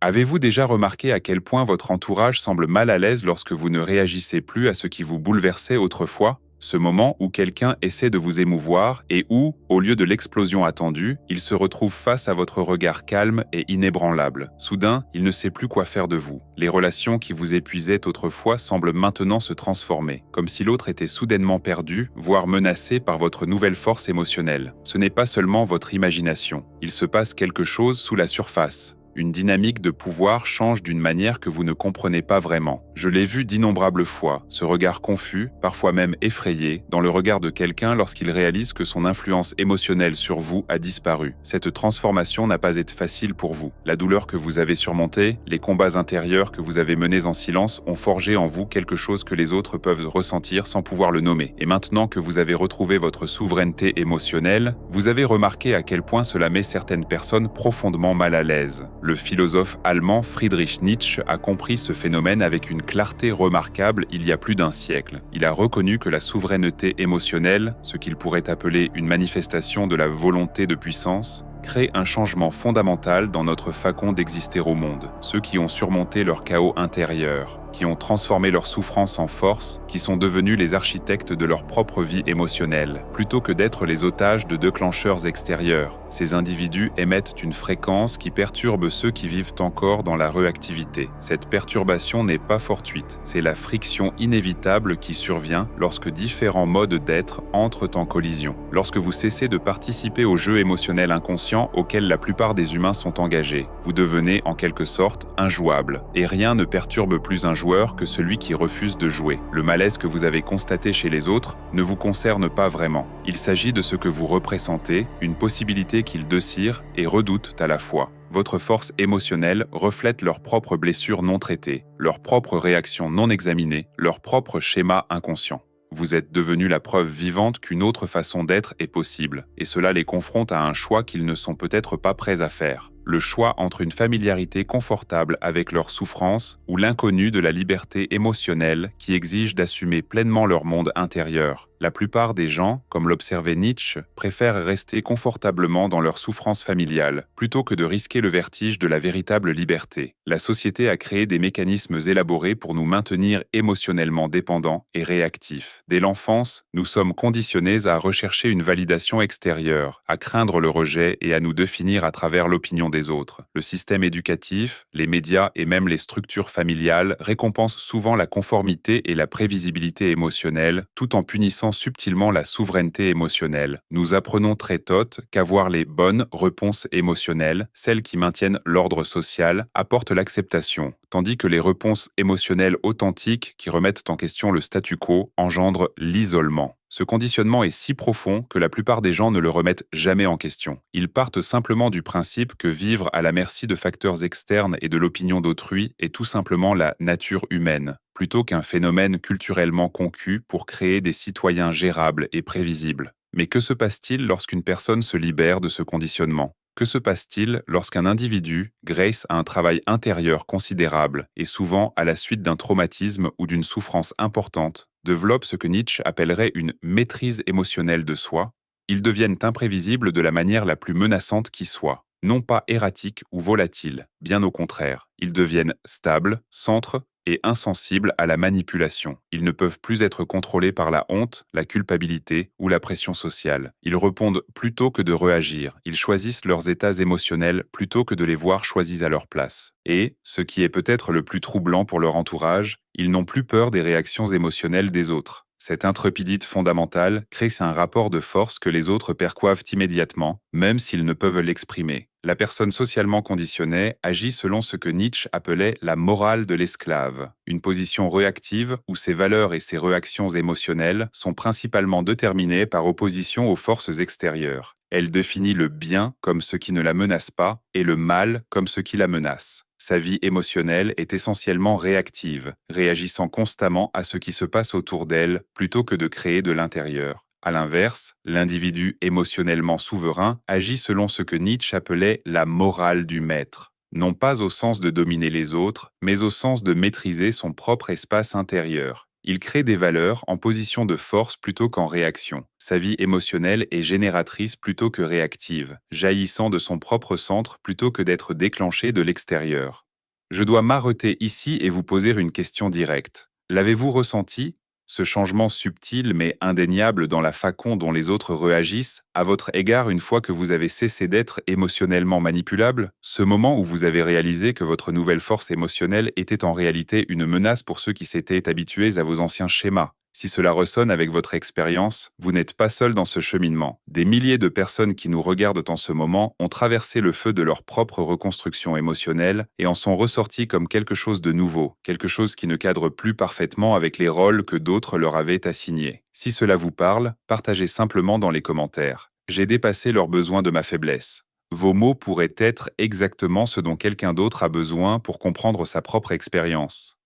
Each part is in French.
Avez-vous déjà remarqué à quel point votre entourage semble mal à l'aise lorsque vous ne réagissez plus à ce qui vous bouleversait autrefois? Ce moment où quelqu'un essaie de vous émouvoir et où, au lieu de l'explosion attendue, il se retrouve face à votre regard calme et inébranlable. Soudain, il ne sait plus quoi faire de vous. Les relations qui vous épuisaient autrefois semblent maintenant se transformer, comme si l'autre était soudainement perdu, voire menacé par votre nouvelle force émotionnelle. Ce n'est pas seulement votre imagination. Il se passe quelque chose sous la surface. Une dynamique de pouvoir change d'une manière que vous ne comprenez pas vraiment. Je l'ai vu d'innombrables fois, ce regard confus, parfois même effrayé, dans le regard de quelqu'un lorsqu'il réalise que son influence émotionnelle sur vous a disparu. Cette transformation n'a pas été facile pour vous. La douleur que vous avez surmontée, les combats intérieurs que vous avez menés en silence ont forgé en vous quelque chose que les autres peuvent ressentir sans pouvoir le nommer. Et maintenant que vous avez retrouvé votre souveraineté émotionnelle, vous avez remarqué à quel point cela met certaines personnes profondément mal à l'aise. Le philosophe allemand Friedrich Nietzsche a compris ce phénomène avec une clarté remarquable il y a plus d'un siècle. Il a reconnu que la souveraineté émotionnelle, ce qu'il pourrait appeler une manifestation de la volonté de puissance, crée un changement fondamental dans notre façon d'exister au monde. Ceux qui ont surmonté leur chaos intérieur, qui ont transformé leur souffrance en force, qui sont devenus les architectes de leur propre vie émotionnelle, plutôt que d'être les otages de déclencheurs extérieurs. Ces individus émettent une fréquence qui perturbe ceux qui vivent encore dans la réactivité. Cette perturbation n'est pas fortuite, c'est la friction inévitable qui survient lorsque différents modes d'être entrent en collision. Lorsque vous cessez de participer au jeu émotionnel inconscient auquel la plupart des humains sont engagés, vous devenez en quelque sorte injouable, et rien ne perturbe plus un joueur que celui qui refuse de jouer. Le malaise que vous avez constaté chez les autres ne vous concerne pas vraiment. Il s'agit de ce que vous représentez, une possibilité qu'ils désirent et redoutent à la fois. Votre force émotionnelle reflète leurs propres blessures non traitées, leurs propres réactions non examinées, leurs propres schémas inconscients. Vous êtes devenu la preuve vivante qu'une autre façon d'être est possible, et cela les confronte à un choix qu'ils ne sont peut-être pas prêts à faire. Le choix entre une familiarité confortable avec leur souffrance ou l'inconnu de la liberté émotionnelle qui exige d'assumer pleinement leur monde intérieur. La plupart des gens, comme l'observait Nietzsche, préfèrent rester confortablement dans leur souffrance familiale, plutôt que de risquer le vertige de la véritable liberté. La société a créé des mécanismes élaborés pour nous maintenir émotionnellement dépendants et réactifs. Dès l'enfance, nous sommes conditionnés à rechercher une validation extérieure, à craindre le rejet et à nous définir à travers l'opinion des autres. Le système éducatif, les médias et même les structures familiales récompensent souvent la conformité et la prévisibilité émotionnelle, tout en punissant subtilement la souveraineté émotionnelle. Nous apprenons très tôt qu'avoir les bonnes réponses émotionnelles, celles qui maintiennent l'ordre social, apportent l'acceptation, tandis que les réponses émotionnelles authentiques qui remettent en question le statu quo engendrent l'isolement. Ce conditionnement est si profond que la plupart des gens ne le remettent jamais en question. Ils partent simplement du principe que vivre à la merci de facteurs externes et de l'opinion d'autrui est tout simplement la nature humaine, plutôt qu'un phénomène culturellement conçu pour créer des citoyens gérables et prévisibles. Mais que se passe-t-il lorsqu'une personne se libère de ce conditionnement ? Que se passe-t-il lorsqu'un individu, grâce à un travail intérieur considérable et souvent à la suite d'un traumatisme ou d'une souffrance importante, développe ce que Nietzsche appellerait une maîtrise émotionnelle de soi? Ils deviennent imprévisibles de la manière la plus menaçante qui soit, non pas erratiques ou volatiles, bien au contraire. Ils deviennent stables, centres et insensibles à la manipulation. Ils ne peuvent plus être contrôlés par la honte, la culpabilité ou la pression sociale. Ils répondent plutôt que de réagir. Ils choisissent leurs états émotionnels plutôt que de les voir choisis à leur place. Et, ce qui est peut-être le plus troublant pour leur entourage, ils n'ont plus peur des réactions émotionnelles des autres. Cette intrépidité fondamentale crée un rapport de force que les autres perçoivent immédiatement, même s'ils ne peuvent l'exprimer. La personne socialement conditionnée agit selon ce que Nietzsche appelait la morale de l'esclave, une position réactive où ses valeurs et ses réactions émotionnelles sont principalement déterminées par opposition aux forces extérieures. Elle définit le bien comme ce qui ne la menace pas et le mal comme ce qui la menace. Sa vie émotionnelle est essentiellement réactive, réagissant constamment à ce qui se passe autour d'elle plutôt que de créer de l'intérieur. À l'inverse, l'individu émotionnellement souverain agit selon ce que Nietzsche appelait la morale du maître, non pas au sens de dominer les autres, mais au sens de maîtriser son propre espace intérieur. Il crée des valeurs en position de force plutôt qu'en réaction. Sa vie émotionnelle est génératrice plutôt que réactive, jaillissant de son propre centre plutôt que d'être déclenchée de l'extérieur. Je dois m'arrêter ici et vous poser une question directe. L'avez-vous ressenti, ce changement subtil mais indéniable dans la façon dont les autres réagissent à votre égard une fois que vous avez cessé d'être émotionnellement manipulable? Ce moment où vous avez réalisé que votre nouvelle force émotionnelle était en réalité une menace pour ceux qui s'étaient habitués à vos anciens schémas. Si cela ressonne avec votre expérience, vous n'êtes pas seul dans ce cheminement. Des milliers de personnes qui nous regardent en ce moment ont traversé le feu de leur propre reconstruction émotionnelle et en sont ressorties comme quelque chose de nouveau, quelque chose qui ne cadre plus parfaitement avec les rôles que d'autres leur avaient assignés. Si cela vous parle, partagez simplement dans les commentaires. J'ai dépassé leurs besoins de ma faiblesse. Vos mots pourraient être exactement ce dont quelqu'un d'autre a besoin pour comprendre sa propre expérience.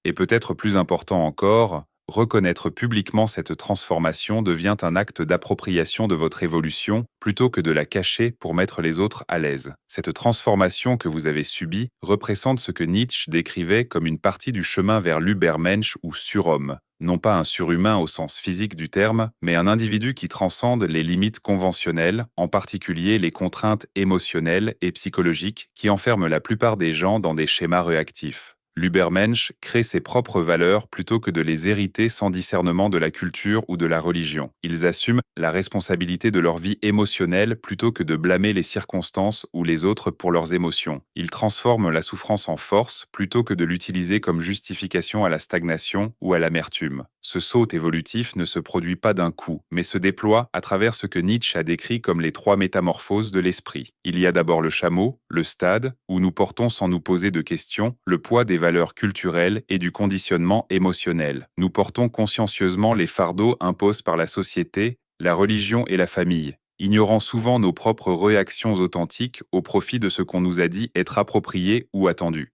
Et peut-être plus important encore, reconnaître publiquement cette transformation devient un acte d'appropriation de votre évolution plutôt que de la cacher pour mettre les autres à l'aise. Cette transformation que vous avez subie représente ce que Nietzsche décrivait comme une partie du chemin vers l'Ubermensch ou surhomme. Non pas un surhumain au sens physique du terme, mais un individu qui transcende les limites conventionnelles, en particulier les contraintes émotionnelles et psychologiques qui enferment la plupart des gens dans des schémas réactifs. L'Ubermensch crée ses propres valeurs plutôt que de les hériter sans discernement de la culture ou de la religion. Ils assument la responsabilité de leur vie émotionnelle plutôt que de blâmer les circonstances ou les autres pour leurs émotions. Ils transforment la souffrance en force plutôt que de l'utiliser comme justification à la stagnation ou à l'amertume. Ce saut évolutif ne se produit pas d'un coup, mais se déploie à travers ce que Nietzsche a décrit comme les 3 métamorphoses de l'esprit. Il y a d'abord le chameau, le stade, où nous portons sans nous poser de questions le poids des valeurs culturelles et du conditionnement émotionnel. Nous portons consciencieusement les fardeaux imposés par la société, la religion et la famille, ignorant souvent nos propres réactions authentiques au profit de ce qu'on nous a dit être approprié ou attendu.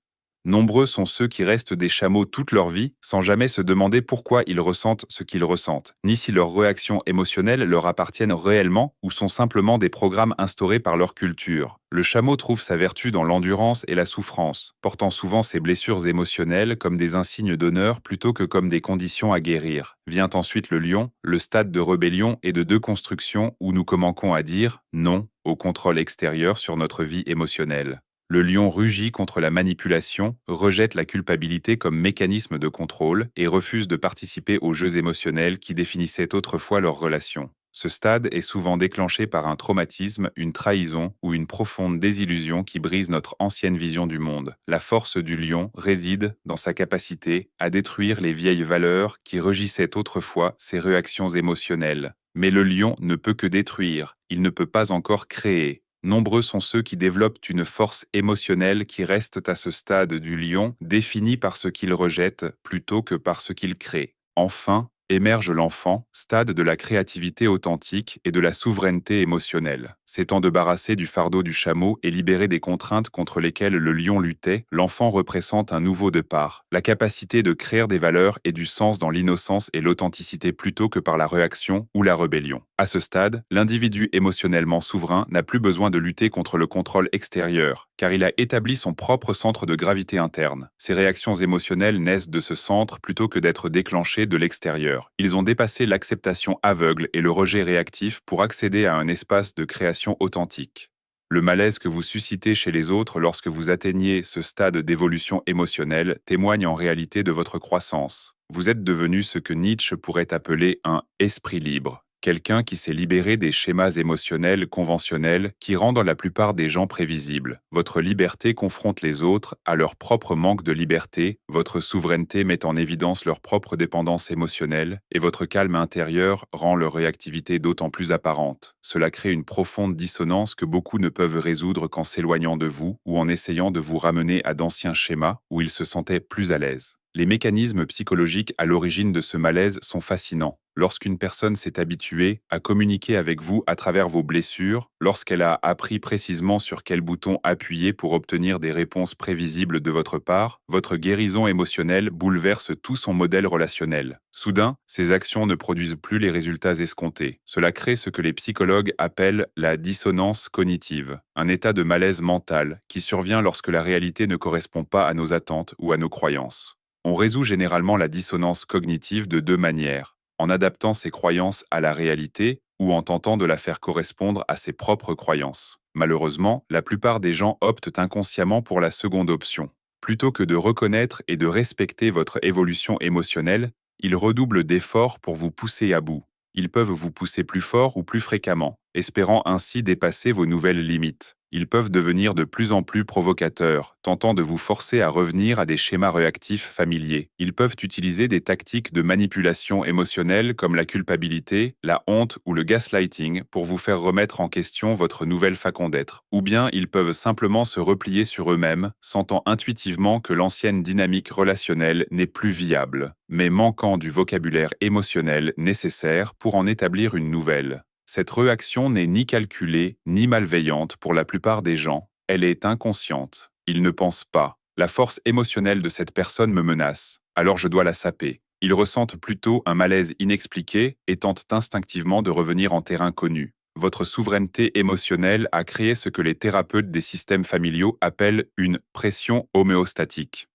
Nombreux sont ceux qui restent des chameaux toute leur vie sans jamais se demander pourquoi ils ressentent ce qu'ils ressentent, ni si leurs réactions émotionnelles leur appartiennent réellement ou sont simplement des programmes instaurés par leur culture. Le chameau trouve sa vertu dans l'endurance et la souffrance, portant souvent ses blessures émotionnelles comme des insignes d'honneur plutôt que comme des conditions à guérir. Vient ensuite le lion, le stade de rébellion et de déconstruction où nous commençons à dire non au contrôle extérieur sur notre vie émotionnelle. Le lion rugit contre la manipulation, rejette la culpabilité comme mécanisme de contrôle et refuse de participer aux jeux émotionnels qui définissaient autrefois leurs relations. Ce stade est souvent déclenché par un traumatisme, une trahison ou une profonde désillusion qui brise notre ancienne vision du monde. La force du lion réside dans sa capacité à détruire les vieilles valeurs qui regissaient autrefois ses réactions émotionnelles. Mais le lion ne peut que détruire, il ne peut pas encore créer. Nombreux sont ceux qui développent une force émotionnelle qui reste à ce stade du lion, définie par ce qu'il rejette plutôt que par ce qu'il crée. Enfin, émerge l'enfant, stade de la créativité authentique et de la souveraineté émotionnelle. S'étant débarrassé du fardeau du chameau et libéré des contraintes contre lesquelles le lion luttait, l'enfant représente un nouveau départ, la capacité de créer des valeurs et du sens dans l'innocence et l'authenticité plutôt que par la réaction ou la rébellion. À ce stade, l'individu émotionnellement souverain n'a plus besoin de lutter contre le contrôle extérieur, car il a établi son propre centre de gravité interne. Ses réactions émotionnelles naissent de ce centre plutôt que d'être déclenchées de l'extérieur. Ils ont dépassé l'acceptation aveugle et le rejet réactif pour accéder à un espace de création authentique. Le malaise que vous suscitez chez les autres lorsque vous atteignez ce stade d'évolution émotionnelle témoigne en réalité de votre croissance. Vous êtes devenu ce que Nietzsche pourrait appeler un esprit libre. Quelqu'un qui s'est libéré des schémas émotionnels conventionnels qui rendent la plupart des gens prévisibles. Votre liberté confronte les autres à leur propre manque de liberté, votre souveraineté met en évidence leur propre dépendance émotionnelle, et votre calme intérieur rend leur réactivité d'autant plus apparente. Cela crée une profonde dissonance que beaucoup ne peuvent résoudre qu'en s'éloignant de vous ou en essayant de vous ramener à d'anciens schémas où ils se sentaient plus à l'aise. Les mécanismes psychologiques à l'origine de ce malaise sont fascinants. Lorsqu'une personne s'est habituée à communiquer avec vous à travers vos blessures, lorsqu'elle a appris précisément sur quel bouton appuyer pour obtenir des réponses prévisibles de votre part, votre guérison émotionnelle bouleverse tout son modèle relationnel. Soudain, ces actions ne produisent plus les résultats escomptés. Cela crée ce que les psychologues appellent la dissonance cognitive, un état de malaise mental qui survient lorsque la réalité ne correspond pas à nos attentes ou à nos croyances. On résout généralement la dissonance cognitive de 2 manières, en adaptant ses croyances à la réalité ou en tentant de la faire correspondre à ses propres croyances. Malheureusement, la plupart des gens optent inconsciemment pour la seconde option. Plutôt que de reconnaître et de respecter votre évolution émotionnelle, ils redoublent d'efforts pour vous pousser à bout. Ils peuvent vous pousser plus fort ou plus fréquemment, espérant ainsi dépasser vos nouvelles limites. Ils peuvent devenir de plus en plus provocateurs, tentant de vous forcer à revenir à des schémas réactifs familiers. Ils peuvent utiliser des tactiques de manipulation émotionnelle comme la culpabilité, la honte ou le gaslighting pour vous faire remettre en question votre nouvelle façon d'être. Ou bien ils peuvent simplement se replier sur eux-mêmes, sentant intuitivement que l'ancienne dynamique relationnelle n'est plus viable, mais manquant du vocabulaire émotionnel nécessaire pour en établir une nouvelle. Cette réaction n'est ni calculée ni malveillante pour la plupart des gens, elle est inconsciente. Ils ne pensent pas. La force émotionnelle de cette personne me menace, alors je dois la saper. Ils ressentent plutôt un malaise inexpliqué et tentent instinctivement de revenir en terrain connu. Votre souveraineté émotionnelle a créé ce que les thérapeutes des systèmes familiaux appellent une pression homéostatique.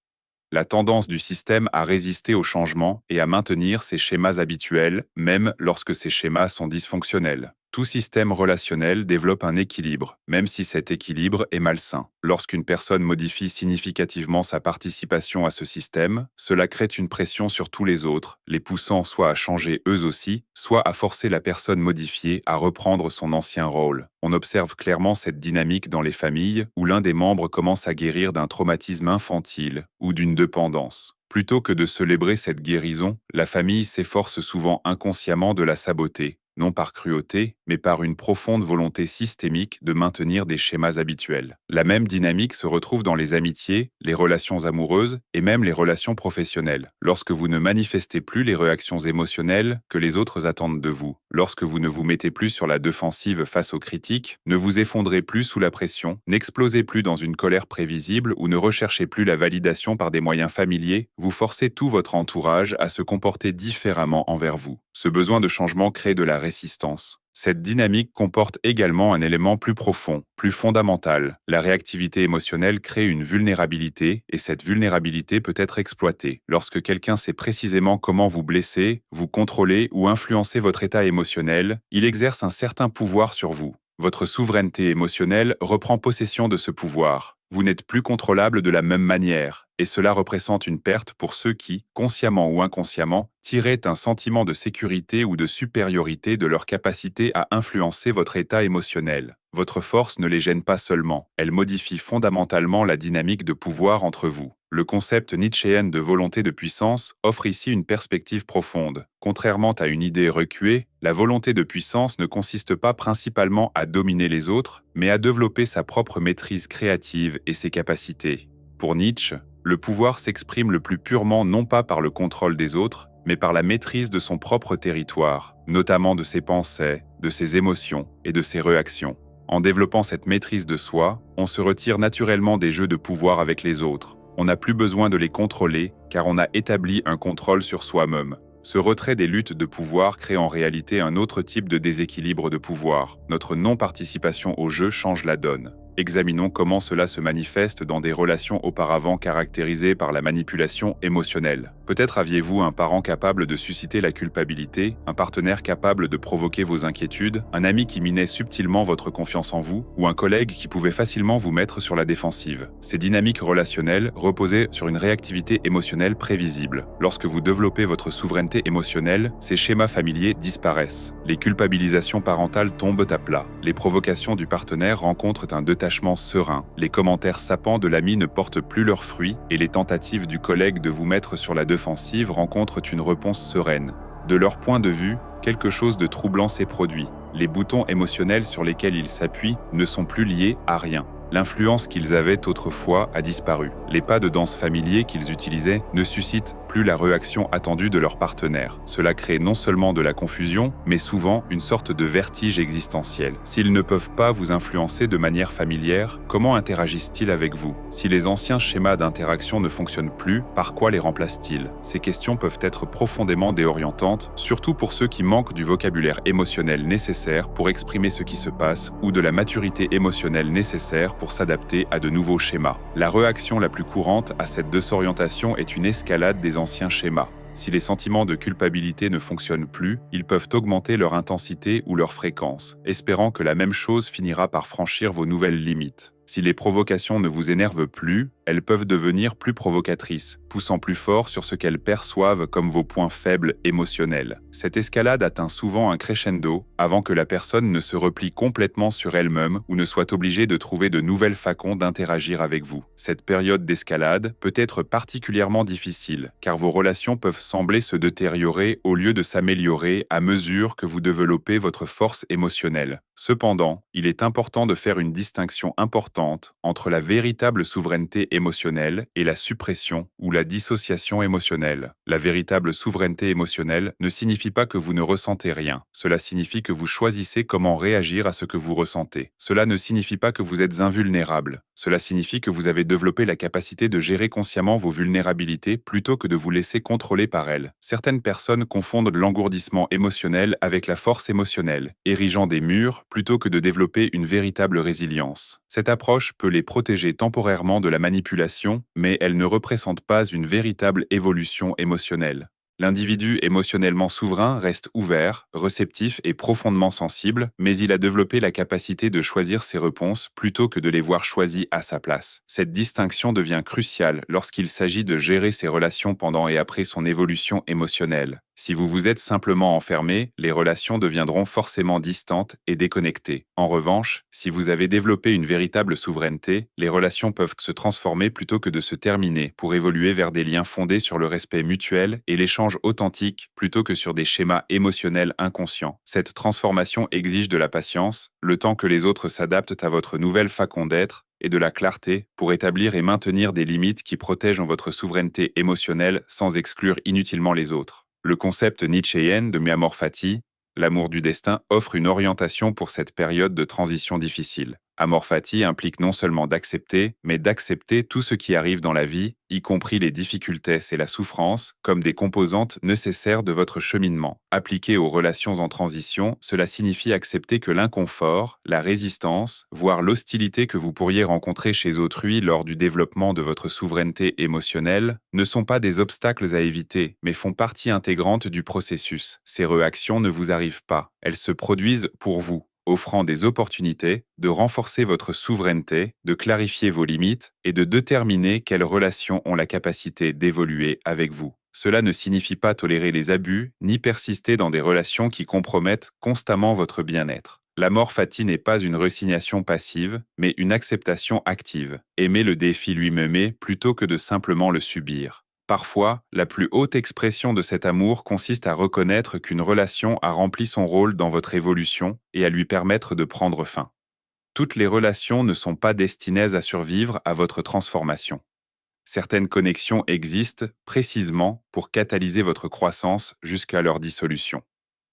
La tendance du système à résister au changement et à maintenir ses schémas habituels, même lorsque ces schémas sont dysfonctionnels. Tout système relationnel développe un équilibre, même si cet équilibre est malsain. Lorsqu'une personne modifie significativement sa participation à ce système, cela crée une pression sur tous les autres, les poussant soit à changer eux aussi, soit à forcer la personne modifiée à reprendre son ancien rôle. On observe clairement cette dynamique dans les familles où l'un des membres commence à guérir d'un traumatisme infantile ou d'une dépendance. Plutôt que de célébrer cette guérison, la famille s'efforce souvent inconsciemment de la saboter, non par cruauté, mais par une profonde volonté systémique de maintenir des schémas habituels. La même dynamique se retrouve dans les amitiés, les relations amoureuses et même les relations professionnelles. Lorsque vous ne manifestez plus les réactions émotionnelles que les autres attendent de vous, lorsque vous ne vous mettez plus sur la défensive face aux critiques, ne vous effondrez plus sous la pression, n'explosez plus dans une colère prévisible ou ne recherchez plus la validation par des moyens familiers, vous forcez tout votre entourage à se comporter différemment envers vous. Ce besoin de changement crée de la résistance. Cette dynamique comporte également un élément plus profond, plus fondamental. La réactivité émotionnelle crée une vulnérabilité et cette vulnérabilité peut être exploitée. Lorsque quelqu'un sait précisément comment vous blesser, vous contrôler ou influencer votre état émotionnel, il exerce un certain pouvoir sur vous. Votre souveraineté émotionnelle reprend possession de ce pouvoir. Vous n'êtes plus contrôlable de la même manière, et cela représente une perte pour ceux qui, consciemment ou inconsciemment, tiraient un sentiment de sécurité ou de supériorité de leur capacité à influencer votre état émotionnel. Votre force ne les gêne pas seulement, elle modifie fondamentalement la dynamique de pouvoir entre vous. Le concept nietzschéen de volonté de puissance offre ici une perspective profonde. Contrairement à une idée recuée, la volonté de puissance ne consiste pas principalement à dominer les autres, mais à développer sa propre maîtrise créative et ses capacités. Pour Nietzsche, le pouvoir s'exprime le plus purement non pas par le contrôle des autres, mais par la maîtrise de son propre territoire, notamment de ses pensées, de ses émotions et de ses réactions. En développant cette maîtrise de soi, on se retire naturellement des jeux de pouvoir avec les autres. On n'a plus besoin de les contrôler, car on a établi un contrôle sur soi-même. Ce retrait des luttes de pouvoir crée en réalité un autre type de déséquilibre de pouvoir. Notre non-participation au jeu change la donne. Examinons comment cela se manifeste dans des relations auparavant caractérisées par la manipulation émotionnelle. Peut-être aviez-vous un parent capable de susciter la culpabilité, un partenaire capable de provoquer vos inquiétudes, un ami qui minait subtilement votre confiance en vous, ou un collègue qui pouvait facilement vous mettre sur la défensive. Ces dynamiques relationnelles reposaient sur une réactivité émotionnelle prévisible. Lorsque vous développez votre souveraineté émotionnelle, ces schémas familiers disparaissent. Les culpabilisations parentales tombent à plat. Les provocations du partenaire rencontrent un détachement serein. Les commentaires sapants de l'ami ne portent plus leurs fruits et les tentatives du collègue de vous mettre sur la défensive rencontrent une réponse sereine. De leur point de vue, quelque chose de troublant s'est produit. Les boutons émotionnels sur lesquels ils s'appuient ne sont plus liés à rien. L'influence qu'ils avaient autrefois a disparu. Les pas de danse familiers qu'ils utilisaient ne suscitent plus la réaction attendue de leur partenaire. Cela crée non seulement de la confusion, mais souvent une sorte de vertige existentiel. S'ils ne peuvent pas vous influencer de manière familière, comment interagissent-ils avec vous? Si les anciens schémas d'interaction ne fonctionnent plus, par quoi les remplacent-ils? Ces questions peuvent être profondément déorientantes, surtout pour ceux qui manquent du vocabulaire émotionnel nécessaire pour exprimer ce qui se passe ou de la maturité émotionnelle nécessaire pour s'adapter à de nouveaux schémas. La réaction la plus courante à cette désorientation est une escalade des anciens schémas. Si les sentiments de culpabilité ne fonctionnent plus, ils peuvent augmenter leur intensité ou leur fréquence, espérant que la même chose finira par franchir vos nouvelles limites. Si les provocations ne vous énervent plus, elles peuvent devenir plus provocatrices, poussant plus fort sur ce qu'elles perçoivent comme vos points faibles émotionnels. Cette escalade atteint souvent un crescendo avant que la personne ne se replie complètement sur elle-même ou ne soit obligée de trouver de nouvelles façons d'interagir avec vous. Cette période d'escalade peut être particulièrement difficile, car vos relations peuvent sembler se détériorer au lieu de s'améliorer à mesure que vous développez votre force émotionnelle. Cependant, il est important de faire une distinction importante entre la véritable souveraineté émotionnelle et la suppression ou la dissociation émotionnelle. La véritable souveraineté émotionnelle ne signifie pas que vous ne ressentez rien. Cela signifie que vous choisissez comment réagir à ce que vous ressentez. Cela ne signifie pas que vous êtes invulnérable. Cela signifie que vous avez développé la capacité de gérer consciemment vos vulnérabilités plutôt que de vous laisser contrôler par elles. Certaines personnes confondent l'engourdissement émotionnel avec la force émotionnelle, érigeant des murs plutôt que de développer une véritable résilience. Cette approche peut les protéger temporairement de la manipulation, mais elle ne représente pas une véritable évolution émotionnelle. L'individu émotionnellement souverain reste ouvert, réceptif et profondément sensible, mais il a développé la capacité de choisir ses réponses plutôt que de les voir choisies à sa place. Cette distinction devient cruciale lorsqu'il s'agit de gérer ses relations pendant et après son évolution émotionnelle. Si vous vous êtes simplement enfermé, les relations deviendront forcément distantes et déconnectées. En revanche, si vous avez développé une véritable souveraineté, les relations peuvent se transformer plutôt que de se terminer pour évoluer vers des liens fondés sur le respect mutuel et l'échange authentique plutôt que sur des schémas émotionnels inconscients. Cette transformation exige de la patience, le temps que les autres s'adaptent à votre nouvelle façon d'être, et de la clarté pour établir et maintenir des limites qui protègent votre souveraineté émotionnelle sans exclure inutilement les autres. Le concept nietzschéen de amor fati, l'amour du destin, offre une orientation pour cette période de transition difficile. Amor fati implique non seulement d'accepter, mais d'accepter tout ce qui arrive dans la vie, y compris les difficultés et la souffrance, comme des composantes nécessaires de votre cheminement. Appliqué aux relations en transition, cela signifie accepter que l'inconfort, la résistance, voire l'hostilité que vous pourriez rencontrer chez autrui lors du développement de votre souveraineté émotionnelle, ne sont pas des obstacles à éviter, mais font partie intégrante du processus. Ces réactions ne vous arrivent pas, elles se produisent pour vous, offrant des opportunités de renforcer votre souveraineté, de clarifier vos limites et de déterminer quelles relations ont la capacité d'évoluer avec vous. Cela ne signifie pas tolérer les abus, ni persister dans des relations qui compromettent constamment votre bien-être. L'amor fati n'est pas une résignation passive, mais une acceptation active. Aimer le défi lui-même plutôt que de simplement le subir. Parfois, la plus haute expression de cet amour consiste à reconnaître qu'une relation a rempli son rôle dans votre évolution et à lui permettre de prendre fin. Toutes les relations ne sont pas destinées à survivre à votre transformation. Certaines connexions existent précisément pour catalyser votre croissance jusqu'à leur dissolution.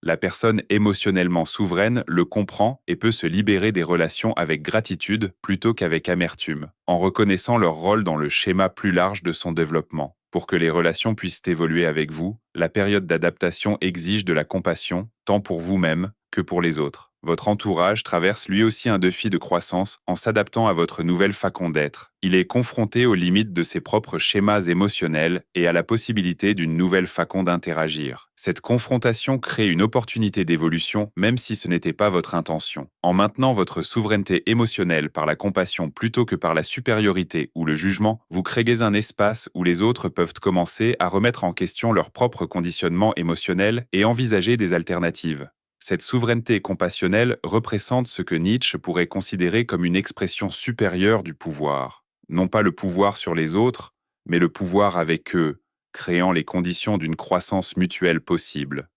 La personne émotionnellement souveraine le comprend et peut se libérer des relations avec gratitude plutôt qu'avec amertume, en reconnaissant leur rôle dans le schéma plus large de son développement. Pour que les relations puissent évoluer avec vous, la période d'adaptation exige de la compassion, tant pour vous-même que pour les autres. Votre entourage traverse lui aussi un défi de croissance en s'adaptant à votre nouvelle façon d'être. Il est confronté aux limites de ses propres schémas émotionnels et à la possibilité d'une nouvelle façon d'interagir. Cette confrontation crée une opportunité d'évolution même si ce n'était pas votre intention. En maintenant votre souveraineté émotionnelle par la compassion plutôt que par la supériorité ou le jugement, vous créez un espace où les autres peuvent commencer à remettre en question leur propre conditionnement émotionnel et envisager des alternatives. Cette souveraineté compassionnelle représente ce que Nietzsche pourrait considérer comme une expression supérieure du pouvoir. Non pas le pouvoir sur les autres, mais le pouvoir avec eux, créant les conditions d'une croissance mutuelle possible.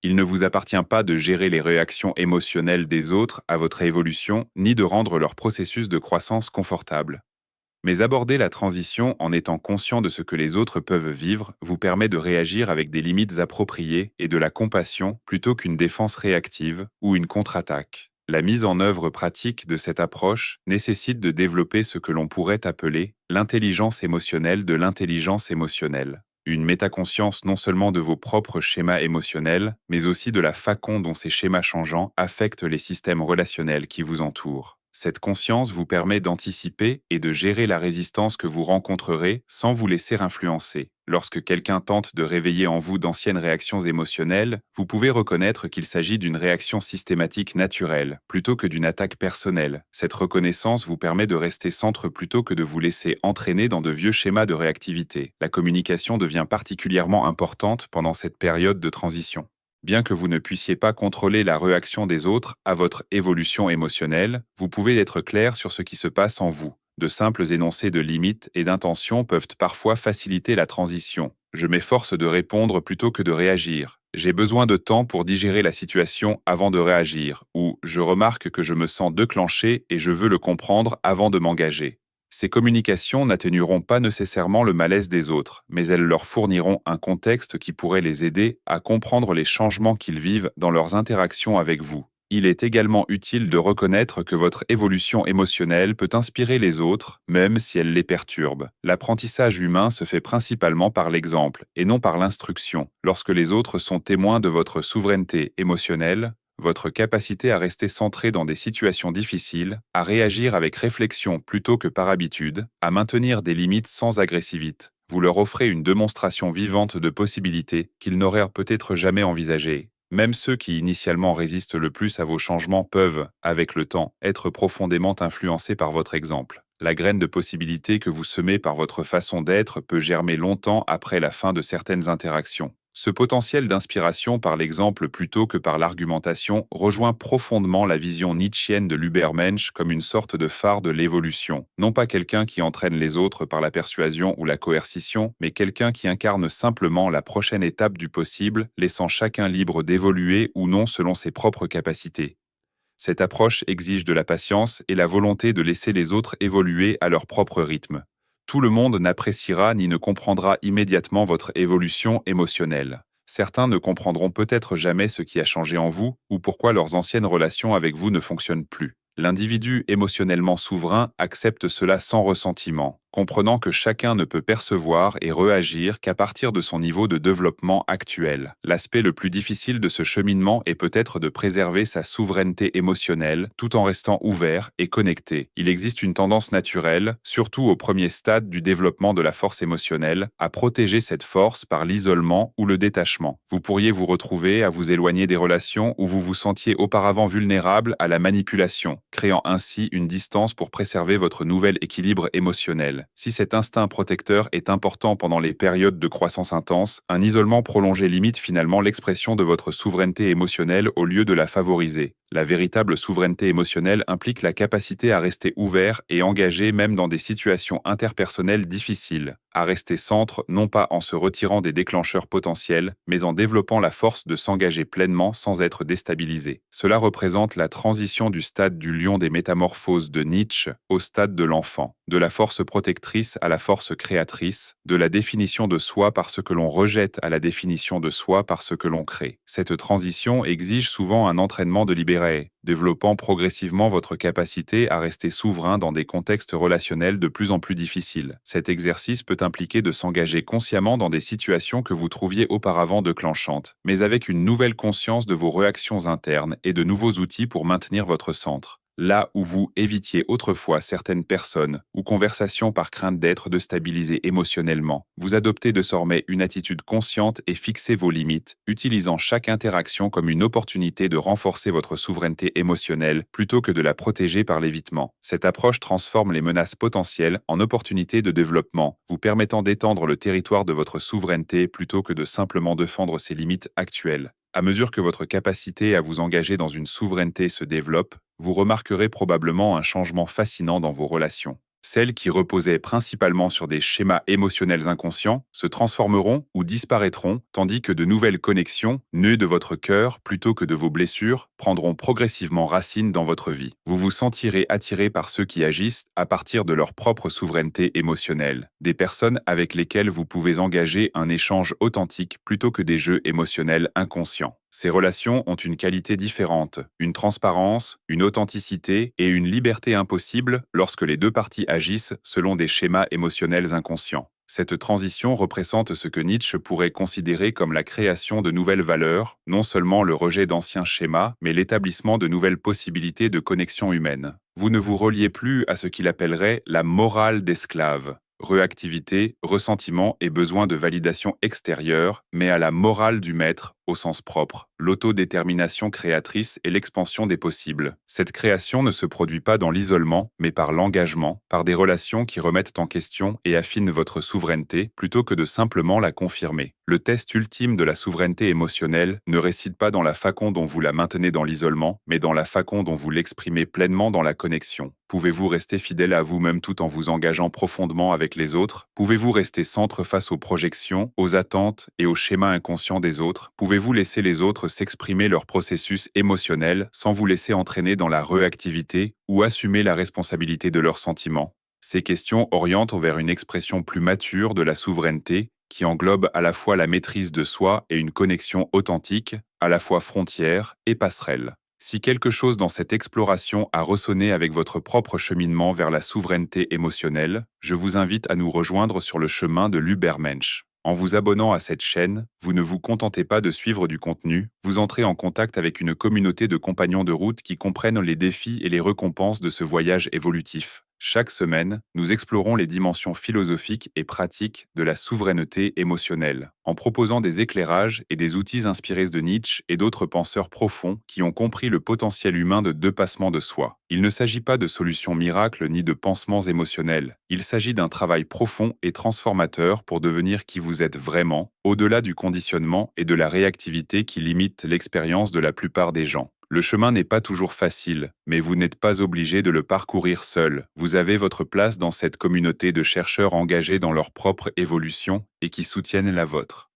Il ne vous appartient pas de gérer les réactions émotionnelles des autres à votre évolution, ni de rendre leur processus de croissance confortable. Mais aborder la transition en étant conscient de ce que les autres peuvent vivre vous permet de réagir avec des limites appropriées et de la compassion plutôt qu'une défense réactive ou une contre-attaque. La mise en œuvre pratique de cette approche nécessite de développer ce que l'on pourrait appeler l'intelligence émotionnelle de l'intelligence émotionnelle. Une métaconscience non seulement de vos propres schémas émotionnels, mais aussi de la façon dont ces schémas changeants affectent les systèmes relationnels qui vous entourent. Cette conscience vous permet d'anticiper et de gérer la résistance que vous rencontrerez sans vous laisser influencer. Lorsque quelqu'un tente de réveiller en vous d'anciennes réactions émotionnelles, vous pouvez reconnaître qu'il s'agit d'une réaction systématique naturelle, plutôt que d'une attaque personnelle. Cette reconnaissance vous permet de rester centre plutôt que de vous laisser entraîner dans de vieux schémas de réactivité. La communication devient particulièrement importante pendant cette période de transition. Bien que vous ne puissiez pas contrôler la réaction des autres à votre évolution émotionnelle, vous pouvez être clair sur ce qui se passe en vous. De simples énoncés de limites et d'intentions peuvent parfois faciliter la transition. Je m'efforce de répondre plutôt que de réagir. J'ai besoin de temps pour digérer la situation avant de réagir. Ou je remarque que je me sens déclenché et je veux le comprendre avant de m'engager. Ces communications n'atténueront pas nécessairement le malaise des autres, mais elles leur fourniront un contexte qui pourrait les aider à comprendre les changements qu'ils vivent dans leurs interactions avec vous. Il est également utile de reconnaître que votre évolution émotionnelle peut inspirer les autres, même si elle les perturbe. L'apprentissage humain se fait principalement par l'exemple, et non par l'instruction. Lorsque les autres sont témoins de votre souveraineté émotionnelle, votre capacité à rester centré dans des situations difficiles, à réagir avec réflexion plutôt que par habitude, à maintenir des limites sans agressivité. Vous leur offrez une démonstration vivante de possibilités qu'ils n'auraient peut-être jamais envisagées. Même ceux qui initialement résistent le plus à vos changements peuvent, avec le temps, être profondément influencés par votre exemple. La graine de possibilités que vous semez par votre façon d'être peut germer longtemps après la fin de certaines interactions. Ce potentiel d'inspiration par l'exemple plutôt que par l'argumentation rejoint profondément la vision nietzschienne de l'Ubermensch comme une sorte de phare de l'évolution. Non pas quelqu'un qui entraîne les autres par la persuasion ou la coercition, mais quelqu'un qui incarne simplement la prochaine étape du possible, laissant chacun libre d'évoluer ou non selon ses propres capacités. Cette approche exige de la patience et la volonté de laisser les autres évoluer à leur propre rythme. Tout le monde n'appréciera ni ne comprendra immédiatement votre évolution émotionnelle. Certains ne comprendront peut-être jamais ce qui a changé en vous ou pourquoi leurs anciennes relations avec vous ne fonctionnent plus. L'individu émotionnellement souverain accepte cela sans ressentiment, comprenant que chacun ne peut percevoir et réagir qu'à partir de son niveau de développement actuel. L'aspect le plus difficile de ce cheminement est peut-être de préserver sa souveraineté émotionnelle tout en restant ouvert et connecté. Il existe une tendance naturelle, surtout au premier stade du développement de la force émotionnelle, à protéger cette force par l'isolement ou le détachement. Vous pourriez vous retrouver à vous éloigner des relations où vous vous sentiez auparavant vulnérable à la manipulation, créant ainsi une distance pour préserver votre nouvel équilibre émotionnel. Si cet instinct protecteur est important pendant les périodes de croissance intense, un isolement prolongé limite finalement l'expression de votre souveraineté émotionnelle au lieu de la favoriser. La véritable souveraineté émotionnelle implique la capacité à rester ouvert et engagé même dans des situations interpersonnelles difficiles, à rester centre non pas en se retirant des déclencheurs potentiels, mais en développant la force de s'engager pleinement sans être déstabilisé. Cela représente la transition du stade du lion des métamorphoses de Nietzsche au stade de l'enfant, de la force protectrice à la force créatrice, de la définition de soi par ce que l'on rejette à la définition de soi par ce que l'on crée. Cette transition exige souvent un entraînement de libération, développant progressivement votre capacité à rester souverain dans des contextes relationnels de plus en plus difficiles. Cet exercice peut impliquer de s'engager consciemment dans des situations que vous trouviez auparavant déclenchantes, mais avec une nouvelle conscience de vos réactions internes et de nouveaux outils pour maintenir votre centre. Là où vous évitiez autrefois certaines personnes ou conversations par crainte d'être déstabilisé émotionnellement, vous adoptez désormais une attitude consciente et fixez vos limites, utilisant chaque interaction comme une opportunité de renforcer votre souveraineté émotionnelle plutôt que de la protéger par l'évitement. Cette approche transforme les menaces potentielles en opportunités de développement, vous permettant d'étendre le territoire de votre souveraineté plutôt que de simplement défendre ses limites actuelles. À mesure que votre capacité à vous engager dans une souveraineté se développe, vous remarquerez probablement un changement fascinant dans vos relations. Celles qui reposaient principalement sur des schémas émotionnels inconscients se transformeront ou disparaîtront, tandis que de nouvelles connexions, nées de votre cœur plutôt que de vos blessures, prendront progressivement racine dans votre vie. Vous vous sentirez attiré par ceux qui agissent à partir de leur propre souveraineté émotionnelle, des personnes avec lesquelles vous pouvez engager un échange authentique plutôt que des jeux émotionnels inconscients. Ces relations ont une qualité différente, une transparence, une authenticité et une liberté impossible lorsque les deux parties agissent selon des schémas émotionnels inconscients. Cette transition représente ce que Nietzsche pourrait considérer comme la création de nouvelles valeurs, non seulement le rejet d'anciens schémas, mais l'établissement de nouvelles possibilités de connexion humaine. Vous ne vous reliez plus à ce qu'il appellerait la morale d'esclave, Réactivité, ressentiment et besoin de validation extérieure, mais à la morale du maître, au sens propre, l'autodétermination créatrice et l'expansion des possibles. Cette création ne se produit pas dans l'isolement, mais par l'engagement, par des relations qui remettent en question et affinent votre souveraineté, plutôt que de simplement la confirmer. Le test ultime de la souveraineté émotionnelle ne réside pas dans la façon dont vous la maintenez dans l'isolement, mais dans la façon dont vous l'exprimez pleinement dans la connexion. Pouvez-vous rester fidèle à vous-même tout en vous engageant profondément avec les autres? Pouvez-vous rester centre face aux projections, aux attentes et aux schémas inconscients des autres? Pouvez-vous laisser les autres s'exprimer leur processus émotionnel sans vous laisser entraîner dans la réactivité ou assumer la responsabilité de leurs sentiments? Ces questions orientent vers une expression plus mature de la souveraineté qui englobe à la fois la maîtrise de soi et une connexion authentique, à la fois frontière et passerelle. Si quelque chose dans cette exploration a ressonné avec votre propre cheminement vers la souveraineté émotionnelle, je vous invite à nous rejoindre sur le chemin de l'Ubermensch. En vous abonnant à cette chaîne, vous ne vous contentez pas de suivre du contenu, vous entrez en contact avec une communauté de compagnons de route qui comprennent les défis et les récompenses de ce voyage évolutif. Chaque semaine, nous explorons les dimensions philosophiques et pratiques de la souveraineté émotionnelle, en proposant des éclairages et des outils inspirés de Nietzsche et d'autres penseurs profonds qui ont compris le potentiel humain de dépassement de soi. Il ne s'agit pas de solutions miracles ni de pansements émotionnels. Il s'agit d'un travail profond et transformateur pour devenir qui vous êtes vraiment, au-delà du conditionnement et de la réactivité qui limitent l'expérience de la plupart des gens. Le chemin n'est pas toujours facile, mais vous n'êtes pas obligé de le parcourir seul. Vous avez votre place dans cette communauté de chercheurs engagés dans leur propre évolution et qui soutiennent la vôtre.